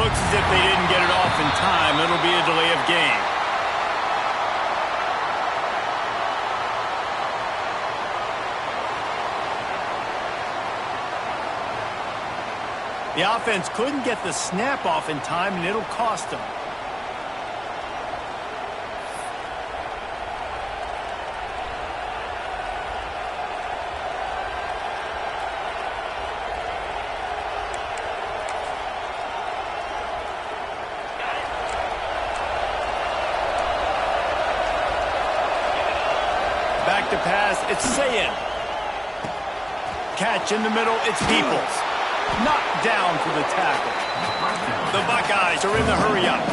looks as if they didn't get it off in time. It'll be a delay of game. The offense couldn't get the snap off in time, and it'll cost them. Back to pass, it's Sayin. Catch in the middle, it's Peoples. Knocked down for the tackle. The Buckeyes are in the hurry-up.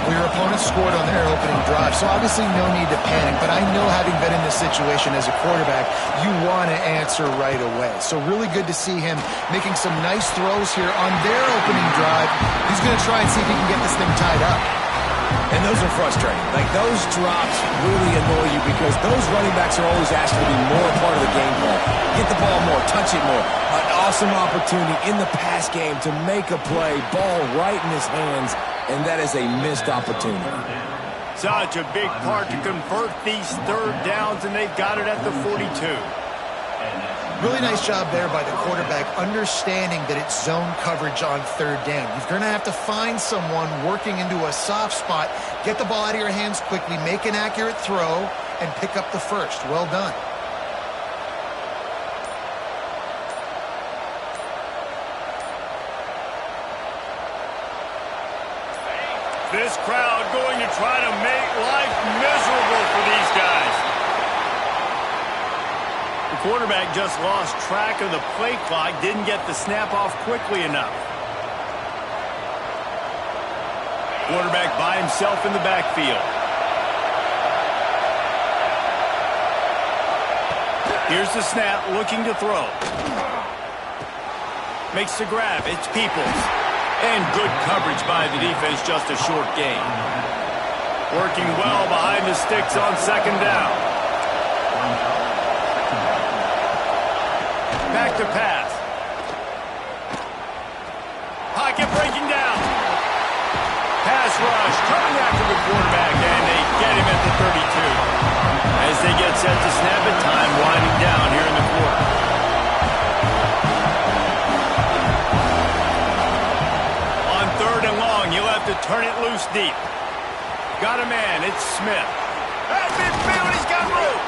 Well, your opponent scored on their opening drive, so obviously no need to panic. But I know, having been in this situation as a quarterback, you want to answer right away. So really good to see him making some nice throws here on their opening drive. He's going to try and see if he can get this thing tied up. And those are frustrating. Like, those drops really annoy you because those running backs are always asked to be more a part of the game plan. Get the ball more, touch it more. An awesome opportunity in the pass game to make a play, ball right in his hands, and that is a missed opportunity. Such a big part to convert these third downs, and they've got it at the 42. Really nice job there by the quarterback, understanding that it's zone coverage on third down. You're going to have to find someone working into a soft spot, get the ball out of your hands quickly, make an accurate throw, and pick up the first. Well done. This crowd going to try to make life miserable for these guys. The quarterback just lost track of the play clock, didn't get the snap off quickly enough. Quarterback by himself in the backfield. Here's the snap, looking to throw. Makes the grab, it's Peoples. And good coverage by the defense, just a short gain. Working well behind the sticks on second down. Back to pass. Pocket breaking down. Pass rush coming after the quarterback, and they get him at the 32. As they get set to snap it, time winding down here in the quarter. On third and long, you'll have to turn it loose deep. Got a man, it's Smith. At midfield, he's got room.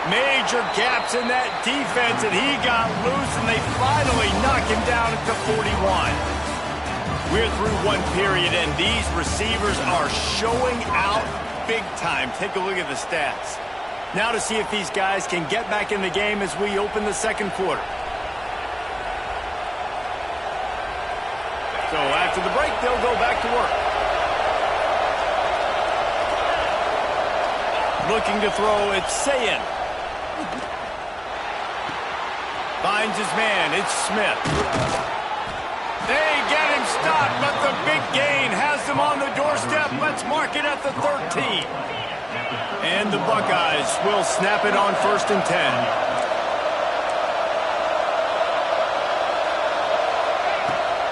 Major gaps in that defense, and he got loose, and they finally knock him down at the 41. We're through one period, and these receivers are showing out big time. Take a look at the stats. Now to see if these guys can get back in the game as we open the second quarter. So after the break, they'll go back to work. Looking to throw, it's Sayin. Finds his man, it's Smith. They get him stopped, but the big gain has them on the doorstep. Let's mark it at the 13. And the Buckeyes will snap it on 1st and 10.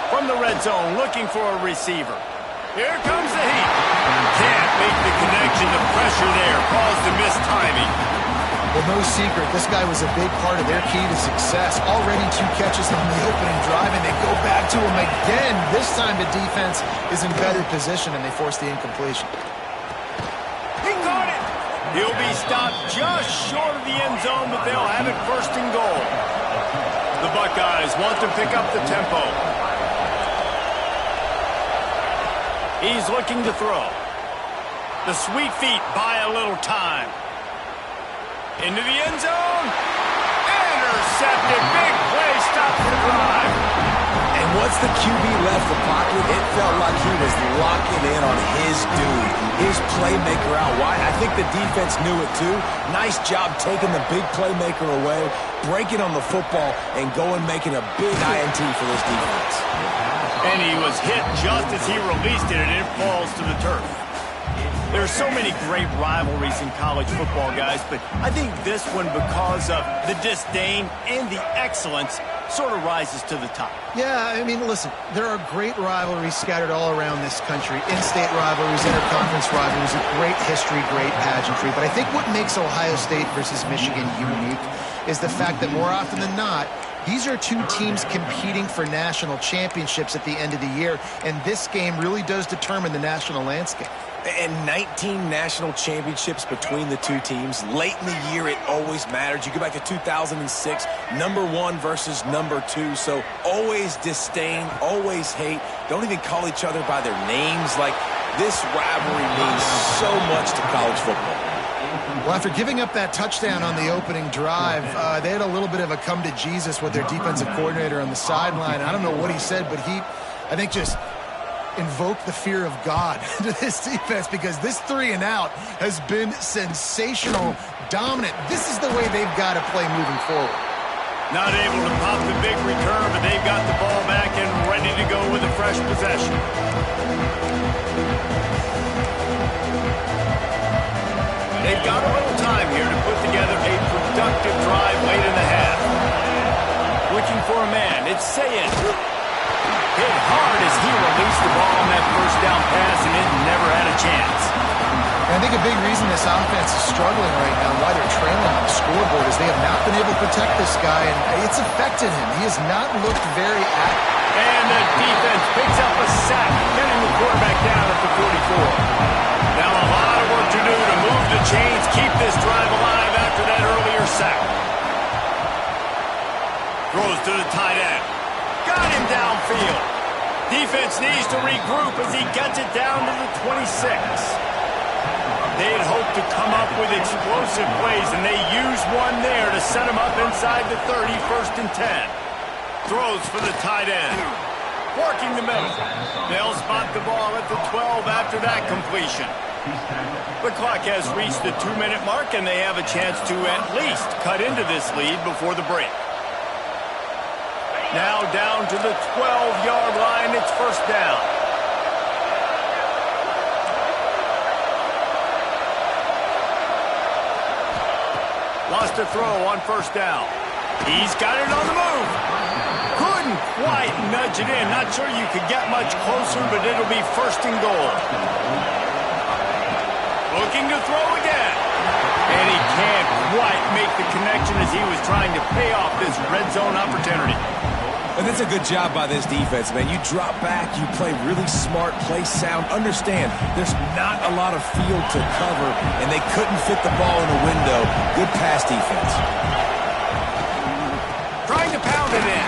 From the red zone, looking for a receiver. Here comes the heat. Can't make the connection. The pressure there caused the missed timing. Well, no secret, this guy was a big part of their key to success. Already 2 catches on the opening drive, and they go back to him again. This time the defense is in better position, and they force the incompletion. He caught it. He'll be stopped just short of the end zone, but they'll have it 1st and goal. The Buckeyes want to pick up the tempo. He's looking to throw. The sweet feet buy a little time. Into the end zone. Intercepted. Big play. Stop the drive. And once the QB left the pocket, it felt like he was locking in on his dude, his playmaker out wide. I think the defense knew it too. Nice job taking the big playmaker away, breaking on the football, and going making a big INT for this defense. And he was hit just as he released it, and it falls to the turf. There's so many great rivalries in college football, guys, but I think this one, because of the disdain and the excellence, sort of rises to the top. Yeah, I mean, listen, there are great rivalries scattered all around this country. In-state rivalries, interconference rivalries, a great history, great pageantry. But I think what makes Ohio State versus Michigan unique is the fact that more often than not, these are two teams competing for national championships at the end of the year, and this game really does determine the national landscape. And 19 national championships between the two teams. Late in the year, it always mattered. You go back to 2006, #1 versus #2. So always disdain, always hate. Don't even call each other by their names. Like, this rivalry means so much to college football. Well, after giving up that touchdown on the opening drive, they had a little bit of a come to Jesus with their defensive coordinator on the sideline. I don't know what he said, but he, I think, just invoke the fear of God to this defense, because this 3-and-out has been sensational, dominant. This is the way they've got to play moving forward. Not able to pop the big return, but they've got the ball back and ready to go with a fresh possession. They've got a little time here to put together a productive drive late in the half. Looking for a man, it's Sayin. Hit hard as he released the ball on that first down pass, and it never had a chance. And I think a big reason this offense is struggling right now, why they're trailing on the scoreboard, is they have not been able to protect this guy, and it's affected him. He has not looked very active. And the defense picks up a sack, getting the quarterback down at the 44. Now a lot of work to do to move the chains, keep this drive alive after that earlier sack. Throws to the tight end. Got him downfield. Defense needs to regroup as he gets it down to the 26. They had hoped to come up with explosive plays, and they used one there to set him up inside the 30, 1st and 10. Throws for the tight end. Working the middle. They'll spot the ball at the 12 after that completion. The clock has reached the 2-minute mark, and they have a chance to at least cut into this lead before the break. Now down to the 12-yard line, it's 1st down. Lost a throw on 1st down. He's got it on the move. Couldn't quite nudge it in. Not sure you could get much closer, but it'll be 1st and goal. Looking to throw again. And he can't quite make the connection as he was trying to pay off this red zone opportunity. And that's a good job by this defense, man. You drop back, you play really smart, play sound. Understand, there's not a lot of field to cover, and they couldn't fit the ball in the window. Good pass defense. Trying to pound it in.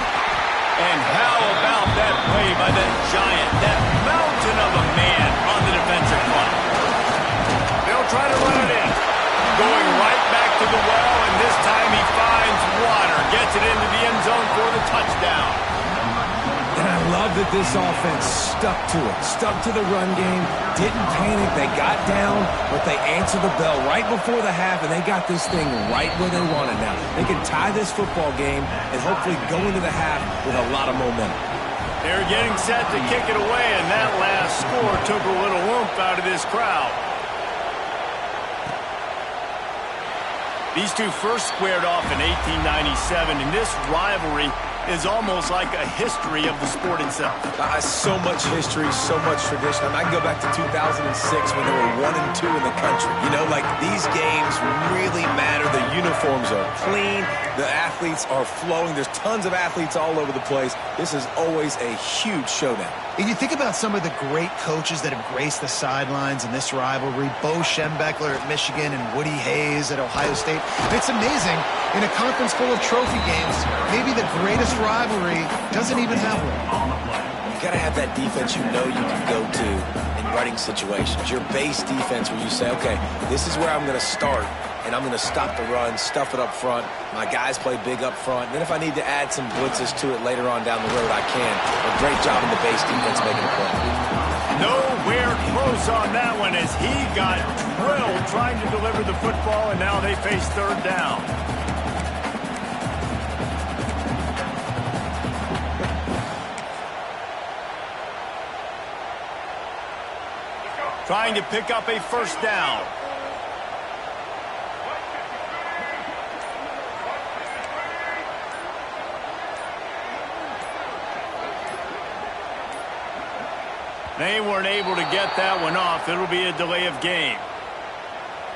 And how about that play by that giant, that mountain of a man on the defensive line? They'll try to run it in. Going right back to the well, and this time he finds water. Gets it into the end zone for the touchdown. And I love that this offense stuck to it. Stuck to the run game. Didn't panic. They got down, but they answered the bell right before the half, and they got this thing right where they want it now. They can tie this football game and hopefully go into the half with a lot of momentum. They're getting set to kick it away, and that last score took a little oomph out of this crowd. These two first squared off in 1897, and this rivalry is almost like a history of the sport itself. So much history, so much tradition. I can go back to 2006 when they were 1 and 2 in the country. You know, like, these games really matter. The uniforms are clean. The athletes are flowing. There's tons of athletes all over the place. This is always a huge showdown. And you think about some of the great coaches that have graced the sidelines in this rivalry. Bo Schembechler at Michigan and Woody Hayes at Ohio State. It's amazing. In a conference full of trophy games, maybe the greatest rivalry doesn't even have one. You got to have that defense you know you can go to in running situations. Your base defense where you say, okay, this is where I'm going to start, and I'm going to stop the run, stuff it up front. My guys play big up front. And then if I need to add some blitzes to it later on down the road, I can. A great job in the base defense making a play. Nowhere close on that one as he got drilled trying to deliver the football, and now they face 3rd down. trying to pick up a first down. They weren't able to get that one off. It'll be a delay of game.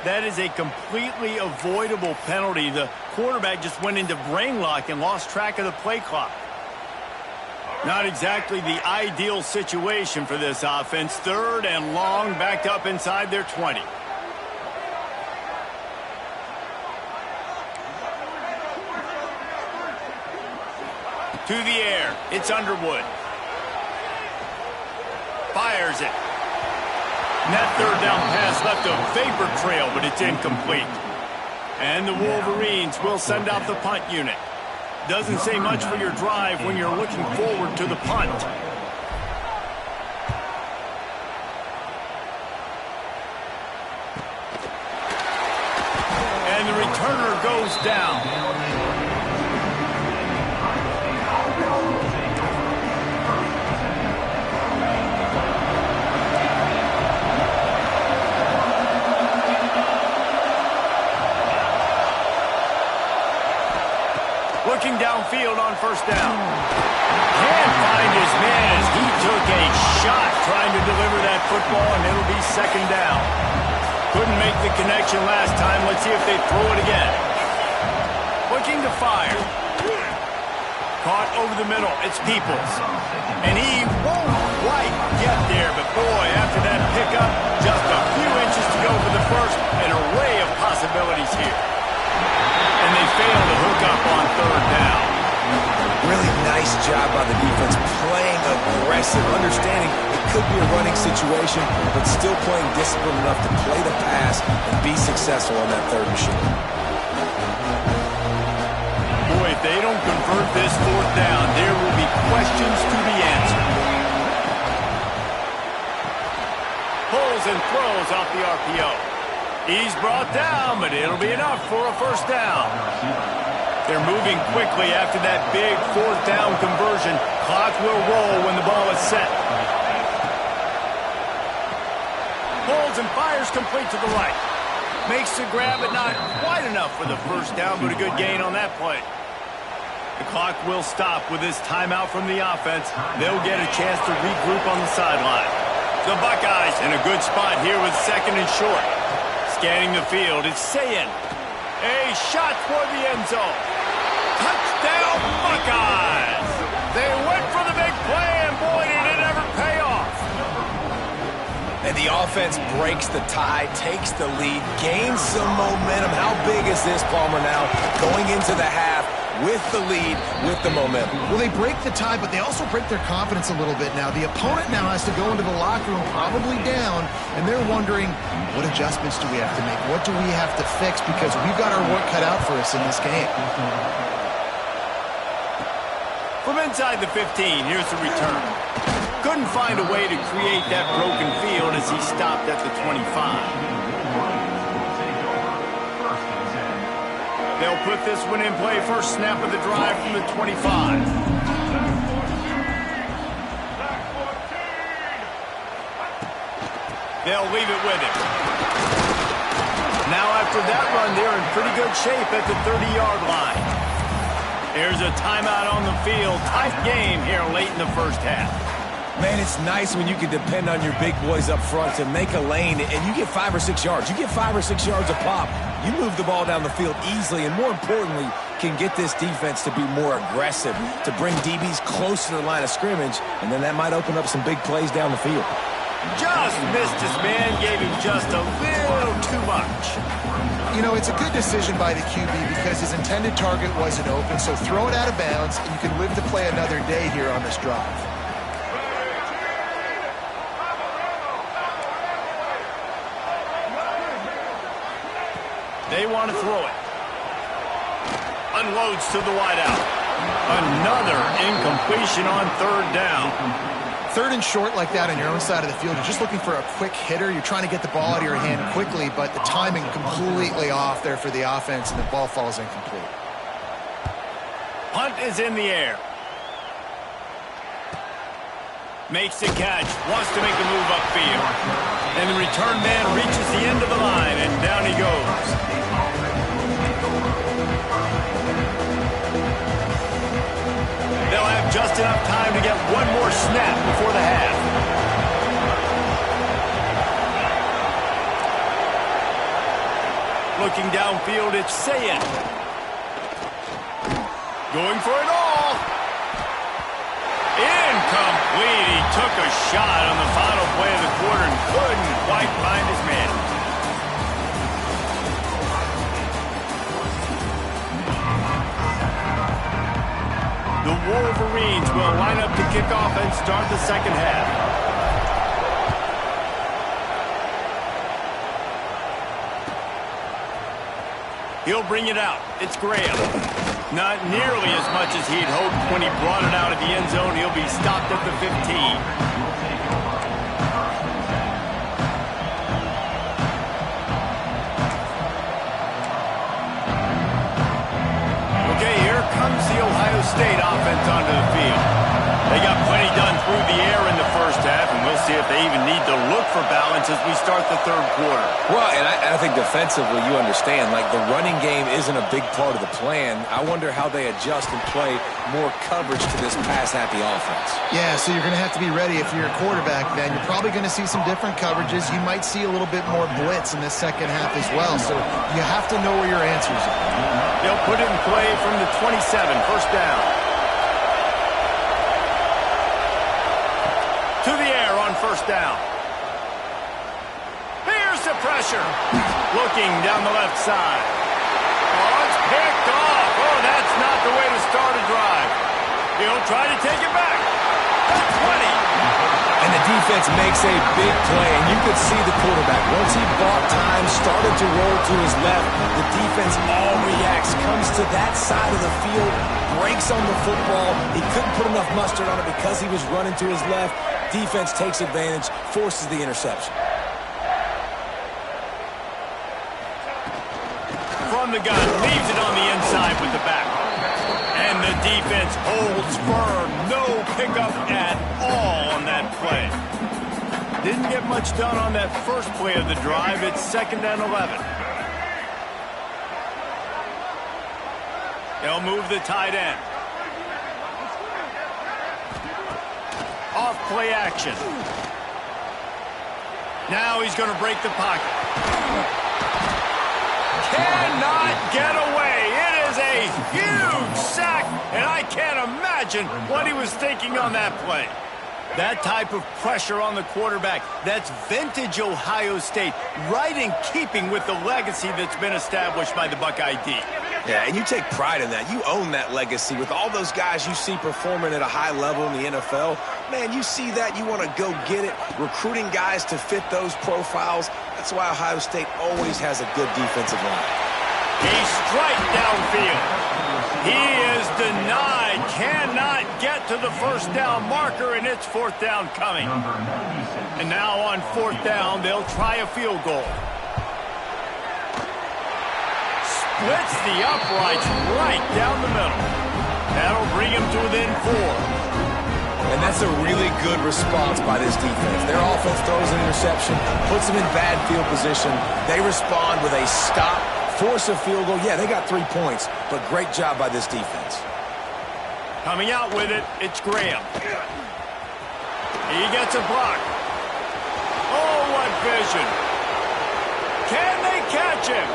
That is a completely avoidable penalty. The quarterback just went into brain lock and lost track of the play clock. Not exactly the ideal situation for this offense. 3rd and long, backed up inside their 20. To the air, it's Underwood. Fires it. And that 3rd down pass left a vapor trail, but it's incomplete. And the Wolverines will send out the punt unit. Doesn't say much for your drive when you're looking forward to the punt. And the returner goes down. Looking downfield on first down. Can't find his man as he took a shot trying to deliver that football, and it'll be 2nd down. Couldn't make the connection last time. Let's see if they throw it again. Looking to fire. Caught over the middle. It's Peoples. And he won't quite get there, but boy, after that pickup, just a few inches to go for the first. An array of possibilities here. And they fail to hook up on 3rd down. Really nice job by the defense, playing aggressive, understanding it could be a running situation, but still playing disciplined enough to play the pass and be successful on that 3rd and short. Boy, if they don't convert this 4th down, there will be questions to be answered. Pulls and throws off the RPO. He's brought down, but it'll be enough for a first down. They're moving quickly after that big 4th down conversion. Clock will roll when the ball is set. Pulls and fires complete to the right. Makes the grab, but not quite enough for the first down, but a good gain on that play. The clock will stop with this timeout from the offense. They'll get a chance to regroup on the sideline. The Buckeyes in a good spot here with 2nd and short. Scanning the field, it's Sayin. A shot for the end zone. Touchdown, Buckeyes! They went for the big play, and boy, did it ever pay off. And the offense breaks the tie, takes the lead, gains some momentum. How big is this, Palmer, now? Going into the half with the lead, with the momentum. Well, they break the tie, but they also break their confidence a little bit now. The opponent now has to go into the locker room probably down, and they're wondering, what adjustments do we have to make? What do we have to fix? Because we've got our work cut out for us in this game. From inside the 15, here's the return. Couldn't find a way to create that broken field as he stopped at the 25. They'll put this one in play. First snap of the drive from the 25. They'll leave it with him. Now after that run, they're in pretty good shape at the 30-yard line. There's a timeout on the field. Tight game here late in the first half. Man, it's nice when you can depend on your big boys up front to make a lane, and you get 5 or 6 yards. You get 5 or 6 yards a pop. You move the ball down the field easily, and more importantly, can get this defense to be more aggressive, to bring DBs close to the line of scrimmage, and then that might open up some big plays down the field. Just missed his man, gave him just a little too much. You know, it's a good decision by the QB because his intended target wasn't open, so throw it out of bounds, and you can live to play another day here on this drive. They want to throw it. Unloads to the wideout. Another incompletion on 3rd down. 3rd and short like that on your own side of the field, you're just looking for a quick hitter. You're trying to get the ball out of your hand quickly, but the timing completely off there for the offense, and the ball falls incomplete. Punt is in the air. Makes the catch. Wants to make the move upfield. And the return man reaches the end of the line, and down he goes. They'll have just enough time to get one more snap before the half. Looking downfield, it's Sayed. Going for it all. Incomplete. He took a shot on the final play of the quarter and couldn't quite find his man. The Wolverines will line up to kick off and start the second half. He'll bring it out. It's Graham. Not nearly as much as he'd hoped when he brought it out of the end zone. He'll be stopped at the 15. Okay, here comes the Ohio State offense onto the field. They got plenty done through the air in the first half, and we'll see if they even need to look for balance as we start the third quarter. Well, and I think defensively, you understand, like the running game isn't a big part of the plan. I wonder how they adjust and play more coverage to this pass-happy offense. Yeah, so you're going to have to be ready if you're a quarterback, then. You're probably going to see some different coverages. You might see a little bit more blitz in the second half as well, so you have to know where your answers are. They'll put it in play from the 27, first down. To the air on first down. Here's the pressure. Looking down the left side. Oh, it's picked off. Oh, that's not the way to start a drive. He'll try to take it back. That's 20. And the defense makes a big play, and you could see the quarterback. Once he bought time, started to roll to his left, the defense all reacts, comes to that side of the field, breaks on the football. He couldn't put enough mustard on it because he was running to his left. Defense takes advantage, forces the interception. From the gun, leaves it on the inside with the back. And the defense holds firm. No pickup at all on that play. Didn't get much done on that first play of the drive. It's 2nd and 11. They'll move the tight end. Off play action. Now he's going to break the pocket. Cannot get away. It is a huge sack, and I can't imagine what he was thinking on that play. That type of pressure on the quarterback, that's vintage Ohio State, right in keeping with the legacy that's been established by the Buckeye D. Yeah, and you take pride in that. You own that legacy with all those guys you see performing at a high level in the NFL. Man, you see that, you want to go get it, recruiting guys to fit those profiles. That's why Ohio State always has a good defensive line. He strikes downfield. He is denied, cannot get to the first down marker, and it's 4th down coming. And now on 4th down, they'll try a field goal. Splits the uprights right down the middle. That'll bring him to within 4. And that's a really good response by this defense. Their offense throws an interception, puts them in bad field position. They respond with a stop, force a field goal. Yeah, they got 3 points, but great job by this defense. Coming out with it, it's Graham. He gets a block. Oh, what vision. Can they catch him?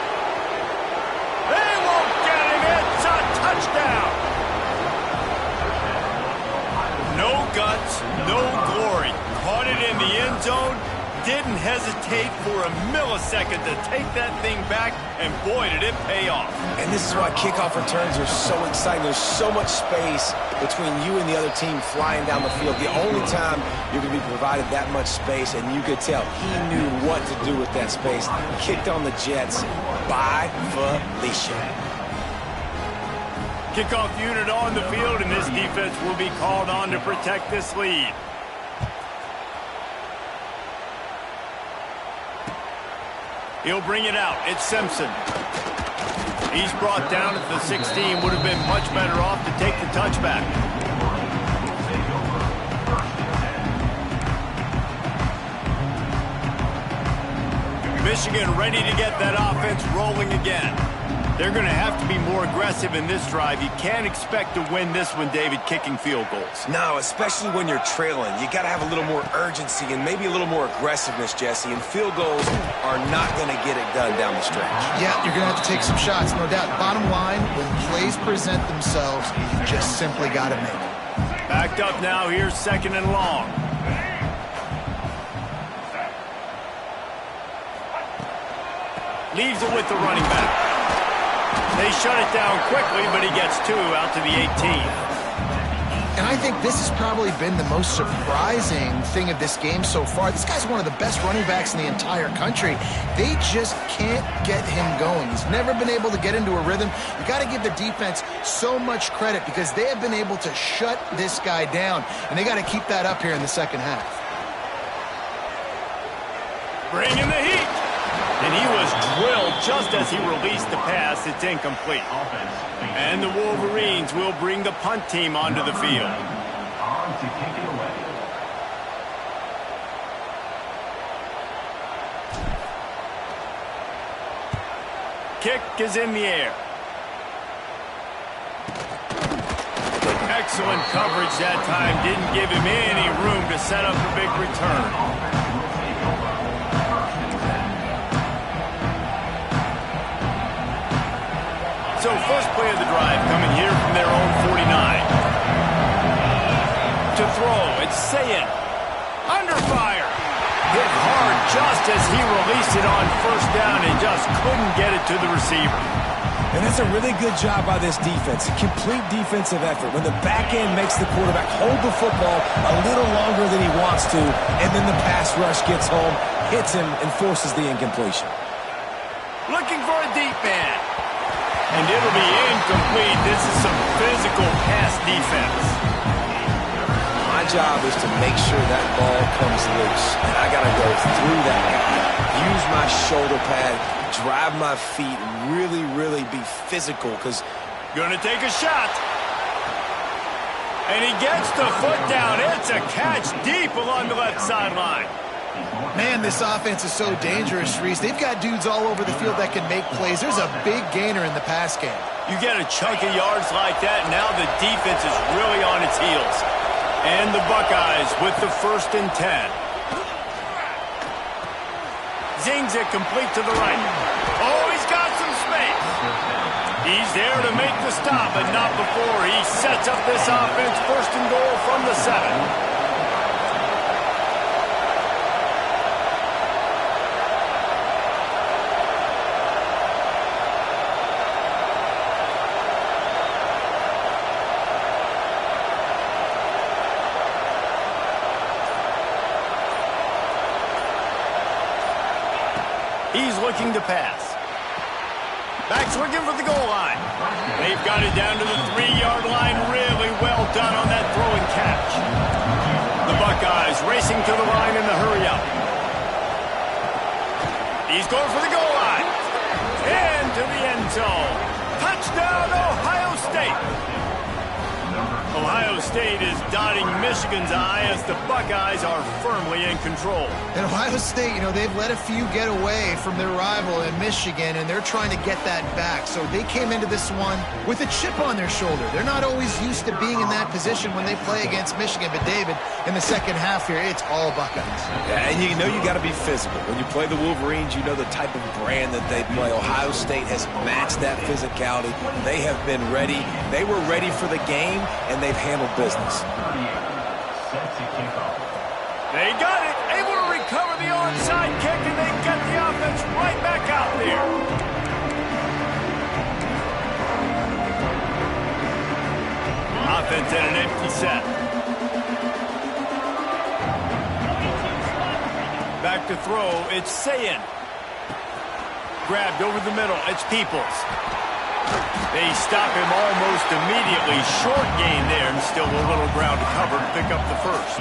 They won't get him. It's a touchdown. No guts, no glory. Caught it in the end zone. Didn't hesitate for a millisecond to take that thing back, and boy, did it pay off. And this is why kickoff returns are so exciting. There's so much space between you and the other team flying down the field. The only time you're going to be provided that much space, and you could tell he knew what to do with that space. Kicked on the Jets by Felicia. Kickoff unit on the field, and this defense will be called on to protect this lead. He'll bring it out. It's Simpson. He's brought down at the 16. Would have been much better off to take the touchback. Michigan ready to get that offense rolling again. They're going to have to be more aggressive in this drive. You can't expect to win this one, David, kicking field goals. No, especially when you're trailing. You got to have a little more urgency and maybe a little more aggressiveness, Jesse. And field goals are not going to get it done down the stretch. Yeah, you're going to have to take some shots, no doubt. Bottom line, when plays present themselves, you just simply got to make them. Backed up now. Here's 2nd and long. Leaves it with the running back. They shut it down quickly, but he gets 2 out to the 18. And I think this has probably been the most surprising thing of this game so far. This guy's one of the best running backs in the entire country. They just can't get him going. He's never been able to get into a rhythm. You got to give the defense so much credit because they have been able to shut this guy down, and they got to keep that up here in the second half. Bringing the heat. And he was drilled just as he released the pass. It's incomplete. And the Wolverines will bring the punt team onto the field. Kick is in the air. Excellent coverage that time. Didn't give him any room to set up a big return. So first play of the drive coming here from their own 49. To throw, it's Sayin. Under fire. Hit hard just as he released it on 1st down and just couldn't get it to the receiver. And that's a really good job by this defense. A complete defensive effort. When the back end makes the quarterback hold the football a little longer than he wants to, and then the pass rush gets home, hits him, and forces the incompletion. Looking for a deep man. And it'll be incomplete. This is some physical pass defense. My job is to make sure that ball comes loose. And I got to go through that guy, use my shoulder pad, drive my feet, really, really be physical because... Gonna take a shot. And he gets the foot down. It's a catch deep along the left sideline. Man, this offense is so dangerous, Reese. They've got dudes all over the field that can make plays. There's a big gainer in the pass game. You get a chunk of yards like that, now the defense is really on its heels. And the Buckeyes with the 1st and 10. Zings it complete to the right. Oh, he's got some space. He's there to make the stop, but not before he sets up this offense. 1st and goal from the 7. He's looking to pass. Back swinging for the goal line. They've got it down to the 3-yard line. Really well done on that throw and catch. The Buckeyes racing to the line in the hurry-up. He's going for the goal line. Into the end zone. Touchdown, Ohio State. Ohio State is dotting Michigan's eye as the Buckeyes are firmly in control. And Ohio State, you know, they've let a few get away from their rival in Michigan, and they're trying to get that back. So they came into this one with a chip on their shoulder. They're not always used to being in that position when they play against Michigan. But, David, in the second half here, it's all Buckeyes. Yeah, and you know you got to be physical. When you play the Wolverines, you know the type of brand that they play. Ohio State has matched that physicality. They have been ready. They were ready for the game, and they've handled business. They got it. Able to recover the onside kick, and they get the offense right back out there. Offense in an empty set. Back to throw. It's Sayin. Grabbed over the middle. It's Peoples. They stop him almost immediately. Short gain there, and still a little ground to cover to pick up the first.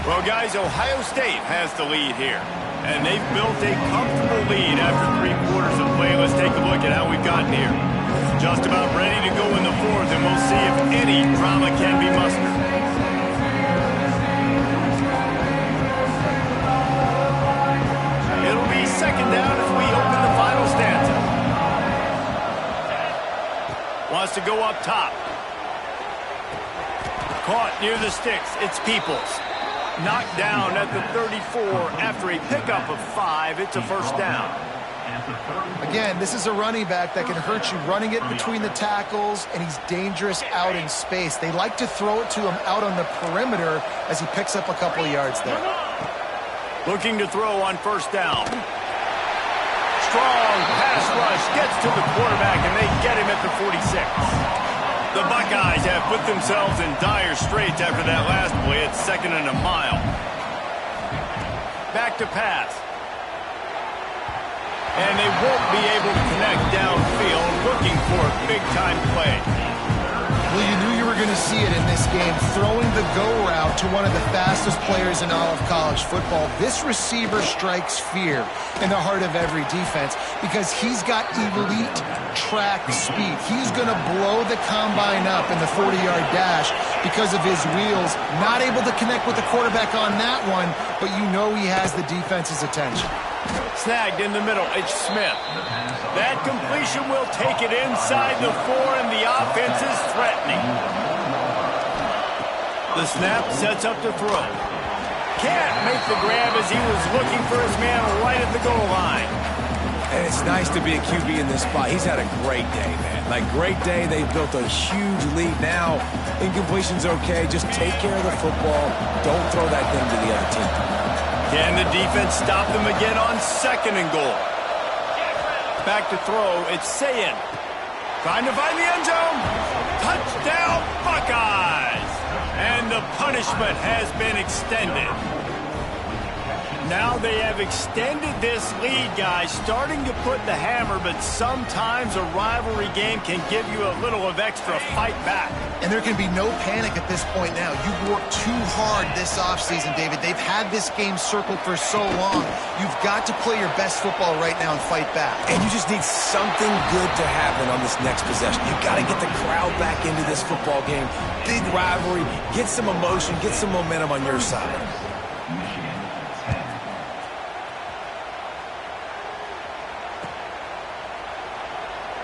Well, guys, Ohio State has the lead here. And they've built a comfortable lead after 3 quarters of play. Let's take a look at how we've gotten here. Just about ready to go in the 4th, and we'll see if any drama can be mustered. to go up top. Caught near the sticks. It's Peoples. Knocked down at the 34 after a pickup of 5. It's a first down. Again, this is a running back that can hurt you running it between the tackles, and he's dangerous out in space. They like to throw it to him out on the perimeter as he picks up a couple of yards there. Looking to throw on first down. Strong pass rush gets to the quarterback, and they get him at the 46. The Buckeyes have put themselves in dire straits after that last play. It's 2nd and a mile. Back to pass. And they won't be able to connect downfield, looking for a big-time play. Well, you knew you were going to see it in this game, throwing the go route to one of the fastest players in all of college football. This receiver strikes fear in the heart of every defense because he's got elite track speed. He's going to blow the combine up in the 40-yard dash because of his wheels. Not able to connect with the quarterback on that one, but you know he has the defense's attention. Snagged in the middle, it's Smith. That completion will take it inside the 4, and the offense is threatening. The snap sets up to throw. Can't make the grab as he was looking for his man right at the goal line. And it's nice to be a QB in this spot. He's had a great day, man. Like, great day. They've built a huge lead. Now, incompletion's okay. Just take care of the football. Don't throw that thing to the other team. Can the defense stop them again on 2nd and goal? Back to throw, it's Sayin. Trying to find the end zone. Touchdown, Buckeyes! And the punishment has been extended. Now they have extended this lead, guys, starting to put the hammer, but sometimes a rivalry game can give you a little of extra fight back. And there can be no panic at this point now. You've worked too hard this offseason, David. They've had this game circled for so long. You've got to play your best football right now and fight back. And you just need something good to happen on this next possession. You've got to get the crowd back into this football game. Big rivalry. Get some emotion. Get some momentum on your side.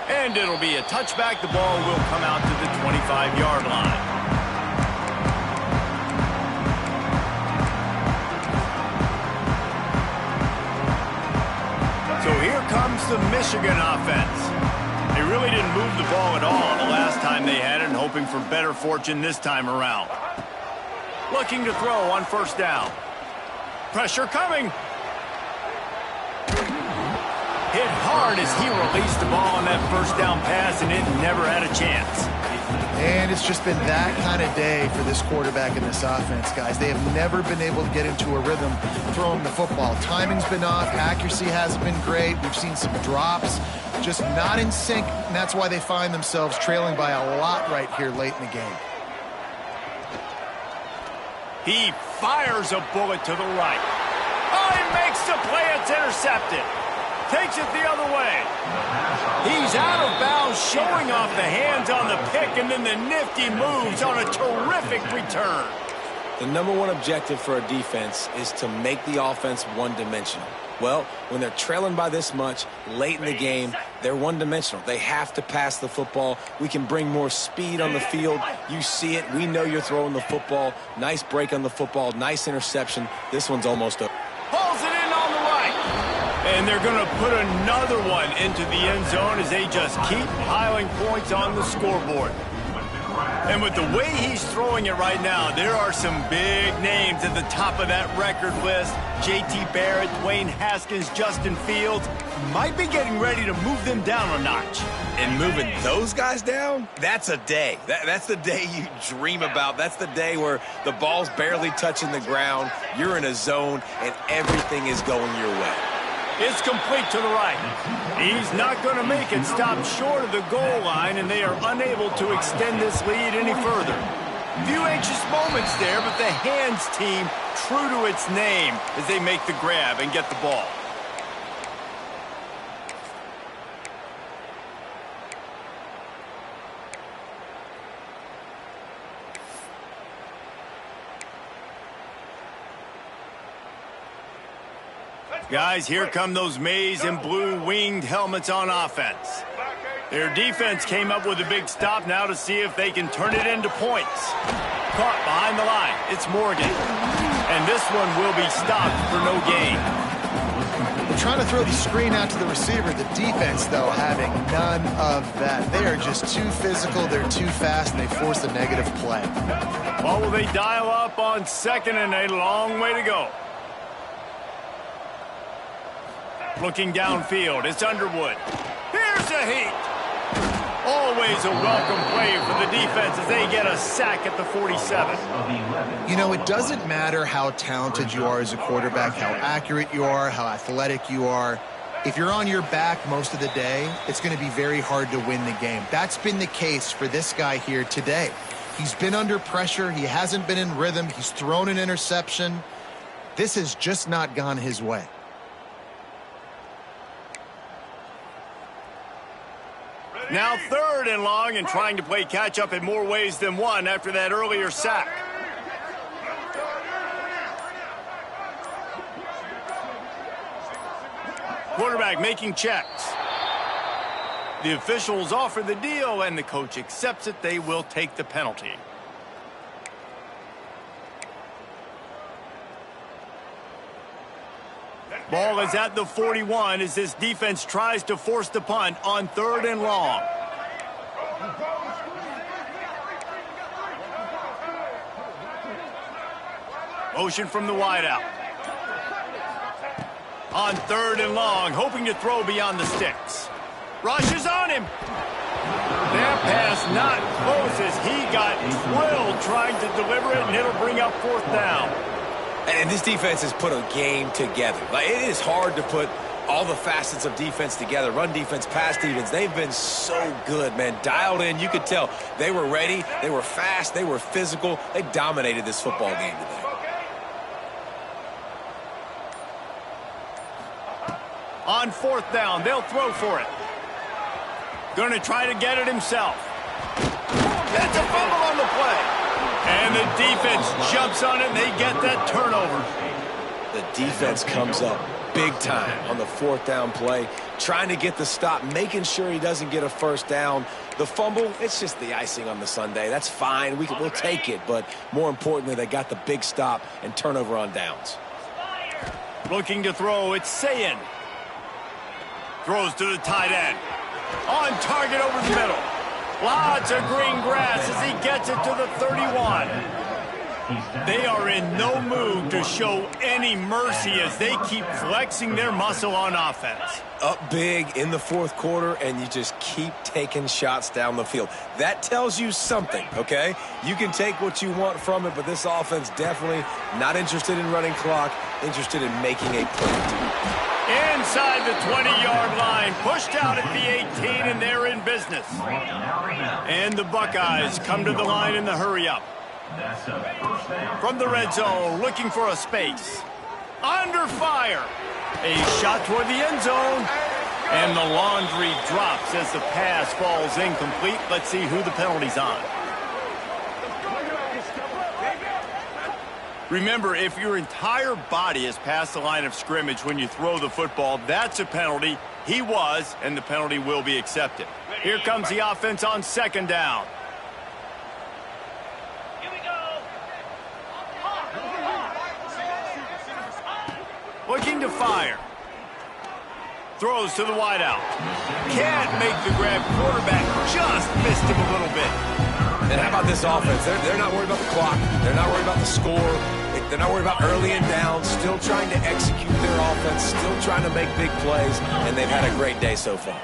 And it'll be a touchback. The ball will come out to the 25-yard line. So here comes the Michigan offense. They really didn't move the ball at all the last time they had it, and hoping for better fortune this time around. Looking to throw on first down. Pressure coming. Hit hard as he released the ball on that first down pass, and it never had a chance. And it's just been that kind of day for this quarterback and this offense, guys. They have never been able to get into a rhythm throwing the football. Timing's been off. Accuracy hasn't been great. We've seen some drops, just not in sync, and that's why they find themselves trailing by a lot right here late in the game. He fires a bullet to the right. Oh, he makes the play. It's intercepted. Takes it the other way. He's out of bounds, showing off the hands on the pick, and then the nifty moves on a terrific return. The number one objective for a defense is to make the offense one-dimensional. Well, when they're trailing by this much late in the game, they're one-dimensional. They have to pass the football. We can bring more speed on the field. You see it. We know you're throwing the football. Nice break on the football. Nice interception. This one's almost over. Pulls it in on the right. And they're going to put another one into the end zone as they just keep piling points on the scoreboard. And with the way he's throwing it right now, there are some big names at the top of that record list. J.T. Barrett, Dwayne Haskins, Justin Fields might be getting ready to move them down a notch. And moving those guys down, that's a day. That's the day you dream about. That's the day where the ball's barely touching the ground, you're in a zone, and everything is going your way. It's complete to the right. He's not going to make it. Stopped short of the goal line, and they are unable to extend this lead any further. Few anxious moments there, but the hands team true to its name as they make the grab and get the ball. Guys, here come those maize and blue winged helmets on offense. Their defense came up with a big stop now to see if they can turn it into points. Caught behind the line. It's Morgan. And this one will be stopped for no gain. They're trying to throw the screen out to the receiver. The defense, though, having none of that. They are just too physical. They're too fast, and they force a negative play. Well, will they dial up on second and a long way to go? Looking downfield, it's Underwood. Here's a heat. Always a welcome play for the defense as they get a sack at the 47. You know, it doesn't matter how talented you are as a quarterback, how accurate you are, how athletic you are. If you're on your back most of the day, it's going to be very hard to win the game. That's been the case for this guy here today. He's been under pressure. He hasn't been in rhythm. He's thrown an interception. This has just not gone his way. Now 3rd and long and trying to play catch-up in more ways than one after that earlier sack. Quarterback making checks. The officials offer the deal, and the coach accepts it. They will take the penalty. Ball is at the 41 as this defense tries to force the punt on 3rd and long. Motion from the wideout. On 3rd and long, hoping to throw beyond the sticks. Rushes on him. That pass not close as he got drilled trying to deliver it, and it'll bring up 4th down. And this defense has put a game together. Like, it is hard to put all the facets of defense together. Run defense, pass defense. They've been so good, man. Dialed in. You could tell they were ready. They were fast. They were physical. They dominated this football game today. On 4th down, they'll throw for it. Going to try to get it himself. That's a fumble on the play. And the defense jumps on it, and they get that turnover. The defense comes up big time on the 4th down play, trying to get the stop, making sure he doesn't get a 1st down. The fumble, it's just the icing on the sundae. That's fine. We'll take it. But more importantly, they got the big stop and turnover on downs. Looking to throw, it's Sayin. Throws to the tight end. On target over the middle. Lots of green grass as he gets it to the 31. They are in no mood to show any mercy as they keep flexing their muscle on offense. Up big in the 4th quarter, and you just keep taking shots down the field. That tells you something, okay? You can take what you want from it, but this offense definitely not interested in running clock, interested in making a play. Inside the 20-yard line, pushed out at the 18, and they're in business. And the Buckeyes come to the line in the hurry-up. From the red zone, looking for a space. Under fire. A shot toward the end zone. And the laundry drops as the pass falls incomplete. Let's see who the penalty's on. Remember, if your entire body is past the line of scrimmage when you throw the football, that's a penalty. He was, and the penalty will be accepted. Here comes the offense on 2nd down. Here we go. Looking to fire. Throws to the wideout. Can't make the grab. Quarterback just missed him a little bit. And how about this offense? They're not worried about the clock. They're not worried about the score. They're not worried about early and down. Still trying to execute their offense. Still trying to make big plays. And they've had a great day so far.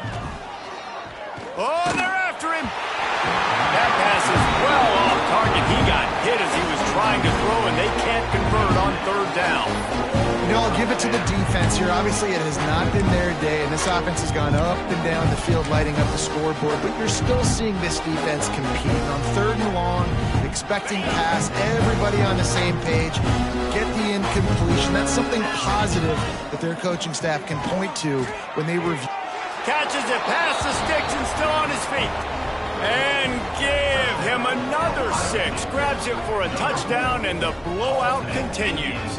Oh, they're after him. That pass is well off target. He got hit as he was trying to throw, and they can't convert on 3rd down. You know, I'll give it to the defense here. Obviously, it has not been their day, and this offense has gone up and down the field, lighting up the scoreboard, but you're still seeing this defense compete. On 3rd and long, expecting pass, everybody on the same page, get the incompletion. That's something positive that their coaching staff can point to when they review. Catches it past the sticks and still on his feet. And give him another 6. Grabs it for a touchdown, and the blowout continues.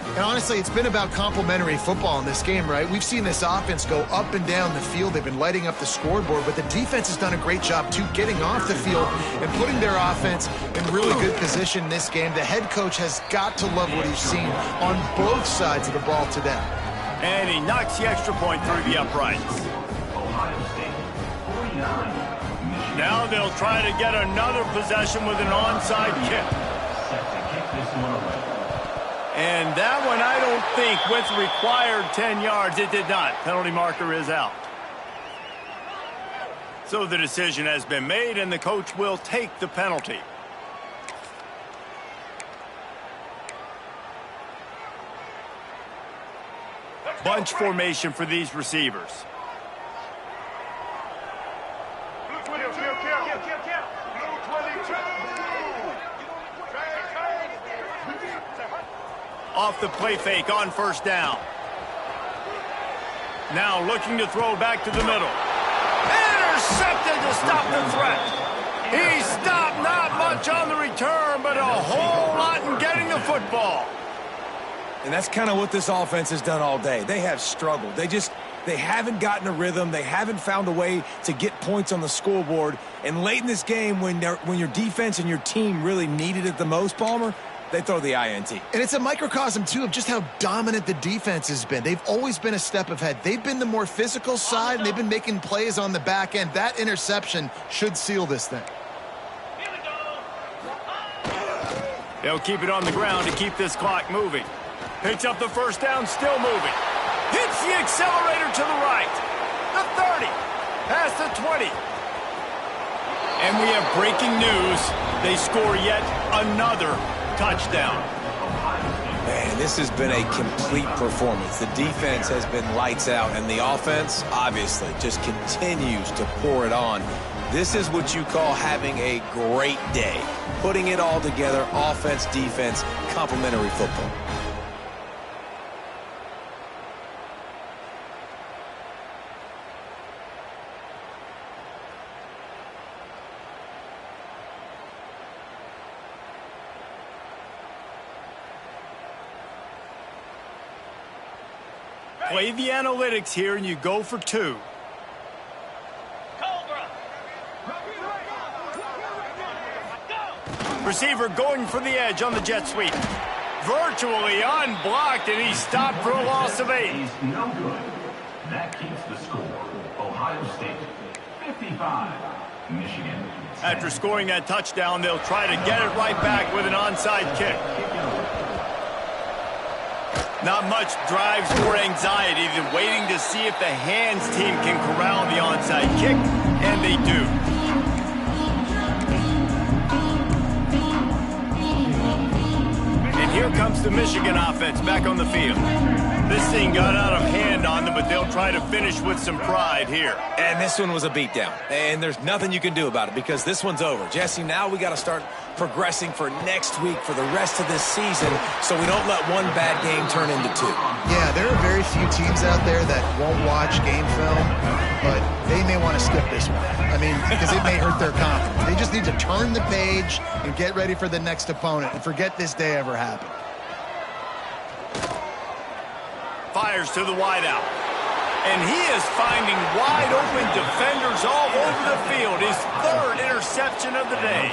And honestly, it's been about complementary football in this game, right? We've seen this offense go up and down the field. They've been lighting up the scoreboard, but the defense has done a great job, too, getting off the field and putting their offense in really good position in this game. The head coach has got to love what he's seen on both sides of the ball today. And he knocks the extra point through the uprights. Ohio State, 49. Now they'll try to get another possession with an onside kick. Set to kick this one away. And that one, I don't think, with required 10 yards, it did not. Penalty marker is out. So the decision has been made, and the coach will take the penalty. Bunch formation for these receivers. Off the play fake on first down. Now looking to throw back to the middle. Intercepted to stop the threat. He stopped, not much on the return, but a whole lot in getting the football. And that's kind of what this offense has done all day. They have struggled. They haven't gotten a rhythm. They haven't found a way to get points on the scoreboard. And late in this game, when your defense and your team really needed it the most, Palmer, they throw the INT. And it's a microcosm, too, of just how dominant the defense has been. They've always been a step ahead. They've been the more physical side, and they've been making plays on the back end. That interception should seal this thing. They'll keep it on the ground to keep this clock moving. Picks up the first down, still moving. Hits the accelerator to the right. The 30. Past the 20. And we have breaking news. They score yet another touchdown. Man, this has been a complete performance. The defense has been lights out, and the offense, obviously, just continues to pour it on. This is what you call having a great day. Putting it all together, offense, defense, complementary football. Play the analytics here, and you go for two. Receiver going for the edge on the jet sweep. Virtually unblocked, and he's stopped for a loss of 8. He's no good. That keeps the score. Ohio State, 55. Michigan. After scoring that touchdown, they'll try to get it right back with an onside kick. Not much drives or anxiety. They're waiting to see if the hands team can corral the onside kick, and they do. And here comes the Michigan offense back on the field. This thing got out of hand on them, but they'll try to finish with some pride here. And this one was a beatdown. And there's nothing you can do about it because this one's over. Jesse, now we got to start progressing for next week for the rest of this season so we don't let one bad game turn into two. Yeah, there are very few teams out there that won't watch game film, but they may want to skip this one. I mean, because it may hurt their confidence. They just need to turn the page and get ready for the next opponent and forget this day ever happened. Fires to the wideout. And he is finding wide open defenders all over the field. His third interception of the day.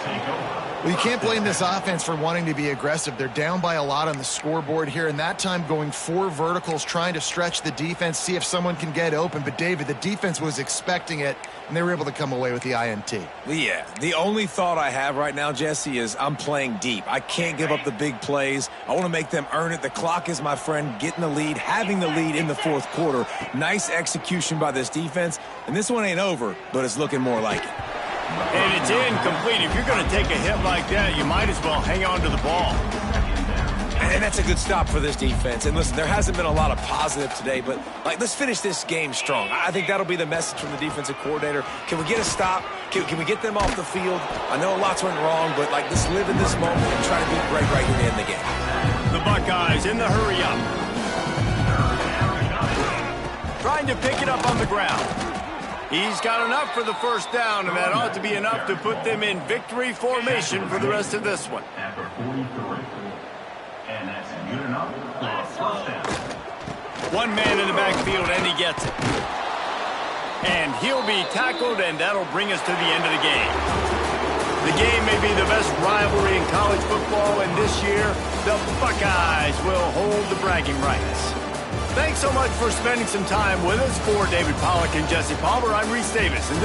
Well, you can't blame this offense for wanting to be aggressive. They're down by a lot on the scoreboard here, and that time going 4 verticals, trying to stretch the defense, see if someone can get open. But, David, the defense was expecting it, and they were able to come away with the INT. Yeah, the only thought I have right now, Jesse, is I'm playing deep. I can't give up the big plays. I want to make them earn it. The clock is my friend, getting the lead, having the lead in the fourth quarter. Nice execution by this defense, and this one ain't over, but it's looking more like it. And it's incomplete. If you're going to take a hit like that, you might as well hang on to the ball. And that's a good stop for this defense. And listen, there hasn't been a lot of positive today, but let's finish this game strong. I think that'll be the message from the defensive coordinator. Can we get a stop? Can we get them off the field? I know lots went wrong, but let's live in this moment and try to do great right here to end the game. The Buckeyes in the hurry up. Trying to pick it up on the ground. He's got enough for the first down, and that ought to be enough to put them in victory formation for the rest of this one. And that's good enough for a first down. One man in the backfield, and he gets it. And he'll be tackled, and that'll bring us to the end of the game. The game may be the best rivalry in college football, and this year, the Buckeyes will hold the bragging rights. Thanks so much for spending some time with us. For David Pollack and Jesse Palmer, I'm Reese Davis, and this